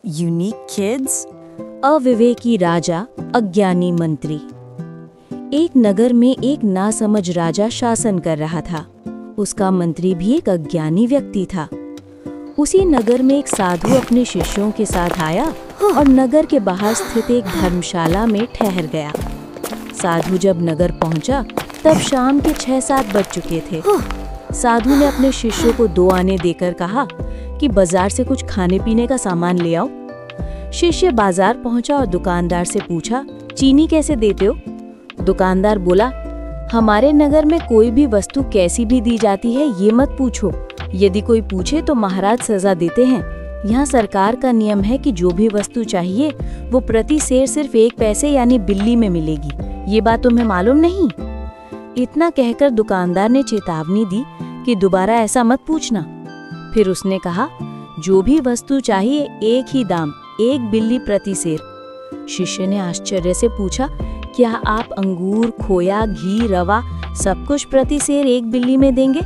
Unique kids. अविवेकी राजा, अज्ञानी मंत्री। एक नगर में एक नासमझ राजा शासन कर रहा था। उसका मंत्री भी एक अज्ञानी व्यक्ति था। उसी नगर में एक साधु अपने शिष्यों के साथ आया और नगर के बाहर स्थित एक धर्मशाला में ठहर गया। साधु जब नगर पहुंचा तब शाम के 6-7 बज चुके थे। साधु ने अपने शिष्यों को 2 आने देकर कहा कि बाजार से कुछ खाने पीने का सामान ले आओ। शिष्य बाजार पहुंचा और दुकानदार से पूछा, चीनी कैसे देते हो? दुकानदार बोला, हमारे नगर में कोई भी वस्तु कैसी भी दी जाती है ये मत पूछो। यदि कोई पूछे तो महाराज सजा देते हैं। यहाँ सरकार का नियम है कि जो भी वस्तु चाहिए वो प्रति सेर सिर्फ 1 पैसे यानी बिल्ली में मिलेगी। ये बात तुम्हें मालूम नहीं? इतना कहकर दुकानदार ने चेतावनी दी कि दोबारा ऐसा मत पूछना। फिर उसने कहा, जो भी वस्तु चाहिए 1 ही दाम, 1 बिल्ली प्रति सेर। शिष्य ने आश्चर्य से पूछा, क्या आप अंगूर, खोया, घी, रवा सब कुछ प्रति सेर 1 बिल्ली में देंगे?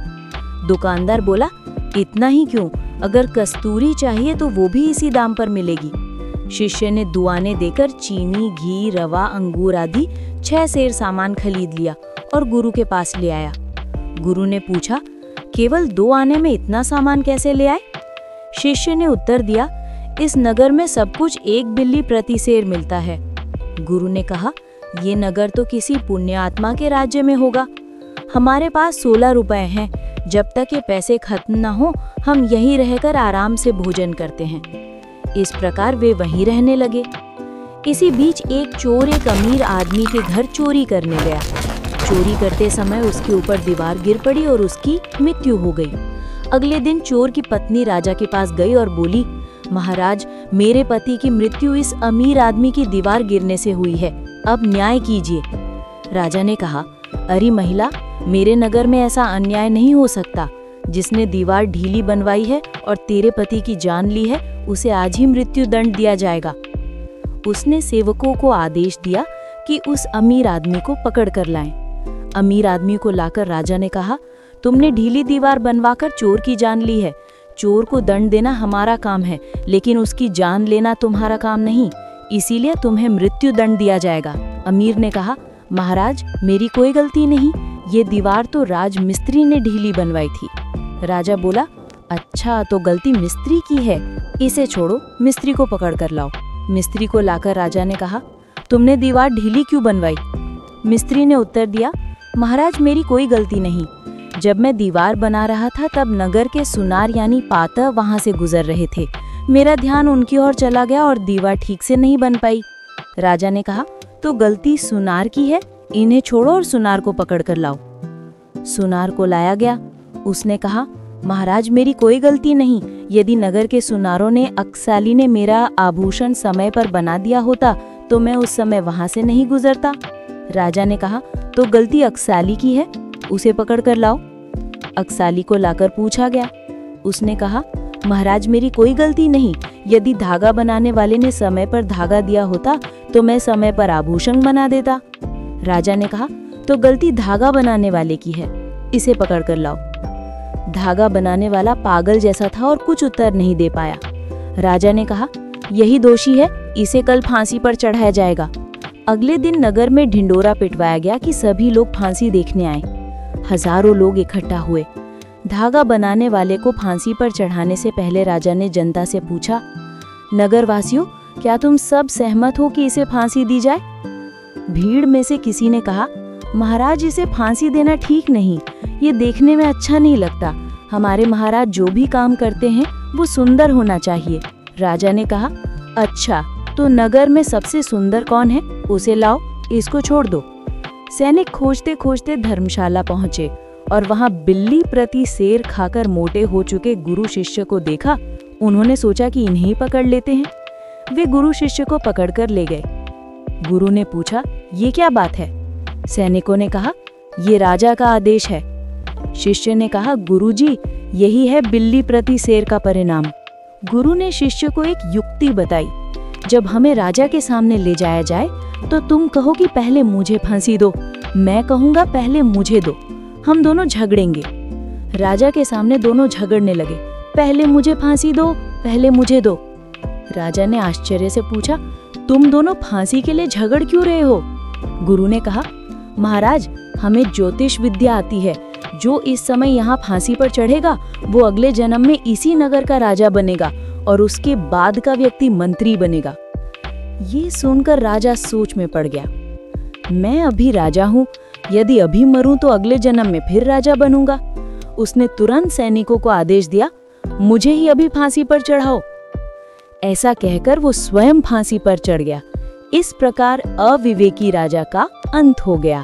दुकानदार बोला, इतना ही क्यों, अगर कस्तूरी चाहिए तो वो भी इसी दाम पर मिलेगी। शिष्य ने दुआने देकर चीनी, घी, रवा, अंगूर आदि 6 सेर सामान खरीद लिया और गुरु के पास ले आया। गुरु ने पूछा, केवल 2 आने में इतना सामान कैसे ले आए? शिष्य ने उत्तर दिया, इस नगर में सब कुछ 1 बिल्ली प्रति सेर मिलता है। गुरु ने कहा, ये नगर तो किसी पुण्य आत्मा के राज्य में होगा। हमारे पास 16 रुपए हैं। जब तक ये पैसे खत्म न हो हम यहीं रहकर आराम से भोजन करते हैं। इस प्रकार वे वहीं रहने लगे। इसी बीच एक चोर एक अमीर आदमी के घर चोरी करने गया। चोरी करते समय उसके ऊपर दीवार गिर पड़ी और उसकी मृत्यु हो गई। अगले दिन चोर की पत्नी राजा के पास गई और बोली, महाराज, मेरे पति की मृत्यु इस अमीर आदमी की दीवार गिरने से हुई है, अब न्याय कीजिए। राजा ने कहा, अरे महिला, मेरे नगर में ऐसा अन्याय नहीं हो सकता। जिसने दीवार ढीली बनवाई है और तेरे पति की जान ली है उसे आज ही मृत्यु दंड दिया जाएगा। उसने सेवकों को आदेश दिया कि उस अमीर आदमी को पकड़ कर लाएं। अमीर आदमी को लाकर राजा ने कहा, तुमने ढीली दीवार बनवाकर चोर की जान ली है। चोर को दंड देना हमारा काम है, लेकिन उसकी जान लेना तुम्हारा काम नहीं, इसीलिए तुम्हें मृत्यु दंड दिया जाएगा। अमीर ने कहा, महाराज, मेरी कोई गलती नहीं, ये दीवार तो राज मिस्त्री ने ढीली बनवाई थी। राजा बोला, अच्छा, तो गलती मिस्त्री की है, इसे छोड़ो, मिस्त्री को पकड़ कर लाओ। मिस्त्री को लाकर राजा ने कहा, तुमने दीवार ढीली क्यों बनवाई? मिस्त्री ने उत्तर दिया, महाराज, मेरी कोई गलती नहीं। जब मैं दीवार बना रहा था तब नगर के सुनार यानी पाता वहां से गुजर रहे थे। मेरा ध्यान उनकी ओर चला गया और दीवार ठीक से नहीं बन पाई। राजा ने कहा, तो गलती सुनार की है, इन्हें छोड़ो और सुनार को पकड़ कर लाओ। सुनार को लाया गया। उसने कहा, महाराज, मेरी कोई गलती नहीं। यदि नगर के सुनारों ने अक्साली ने मेरा आभूषण समय पर बना दिया होता तो मैं उस समय वहां से नहीं गुजरता। राजा ने कहा, तो गलती अक्साली की है, उसे पकड़ कर लाओ। अक्साली को लाकर पूछा गया। उसने कहा, महाराज, मेरी कोई गलती नहीं। यदि धागा बनाने वाले ने समय पर धागा दिया होता तो मैं समय पर आभूषण बना देता। राजा ने कहा, तो गलती धागा बनाने वाले की है, इसे पकड़ कर लाओ। धागा बनाने वाला पागल जैसा था और कुछ उत्तर नहीं दे पाया। राजा ने कहा, यही दोषी है, इसे कल फांसी पर चढ़ाया जाएगा। अगले दिन नगर में ढिंडोरा पिटवाया गया कि सभी लोग फांसी देखने आए। हजारों लोग इकट्ठा हुए। धागा बनाने वाले को फांसी पर चढ़ाने से पहले राजा ने जनता से पूछा, नगरवासियों, क्या तुम सब सहमत हो कि इसे फांसी दी जाए? भीड़ में से किसी ने कहा, महाराज, इसे फांसी देना ठीक नहीं, ये देखने में अच्छा नहीं लगता। हमारे महाराज जो भी काम करते हैं वो सुंदर होना चाहिए। राजा ने कहा, अच्छा, तो नगर में सबसे सुंदर कौन है, उसे लाओ, इसको छोड़ दो। सैनिक खोजते खोजते धर्मशाला पहुंचे और वहां बिल्ली प्रति सेर खाकर मोटे हो चुके गुरु शिष्य को देखा। उन्होंने सोचा कि इन्हें पकड़ लेते हैं। वे गुरु शिष्य को पकड़कर ले गए। गुरु ने पूछा, ये क्या बात है? सैनिकों ने कहा, ये राजा का आदेश है। शिष्य ने कहा, गुरुजी, यही है बिल्ली प्रति सेर का परिणाम। गुरु ने शिष्य को एक युक्ति बताई, जब हमें राजा के सामने ले जाया जाए तो तुम कहो कि पहले मुझे फांसी दो, मैं कहूंगा पहले मुझे दो, हम दोनों झगड़ेंगे। राजा के सामने दोनों झगड़ने लगे, पहले मुझे फांसी दो, पहले मुझे दो। राजा ने आश्चर्य से पूछा, तुम दोनों फांसी के लिए झगड़ क्यों रहे हो? गुरु ने कहा, महाराज, हमें ज्योतिष विद्या आती है। जो इस समय यहाँ फांसी पर चढ़ेगा वो अगले जन्म में इसी नगर का राजा बनेगा और उसके बाद का व्यक्ति मंत्री बनेगा। ये सुनकर राजा सोच में पड़ गया। मैं अभी राजा हूँ, यदि अभी मरूं तो अगले जन्म में फिर राजा बनूंगा। उसने तुरंत सैनिकों को आदेश दिया, मुझे ही अभी फांसी पर चढ़ाओ। ऐसा कहकर वो स्वयं फांसी पर चढ़ गया। इस प्रकार अविवेकी राजा का अंत हो गया।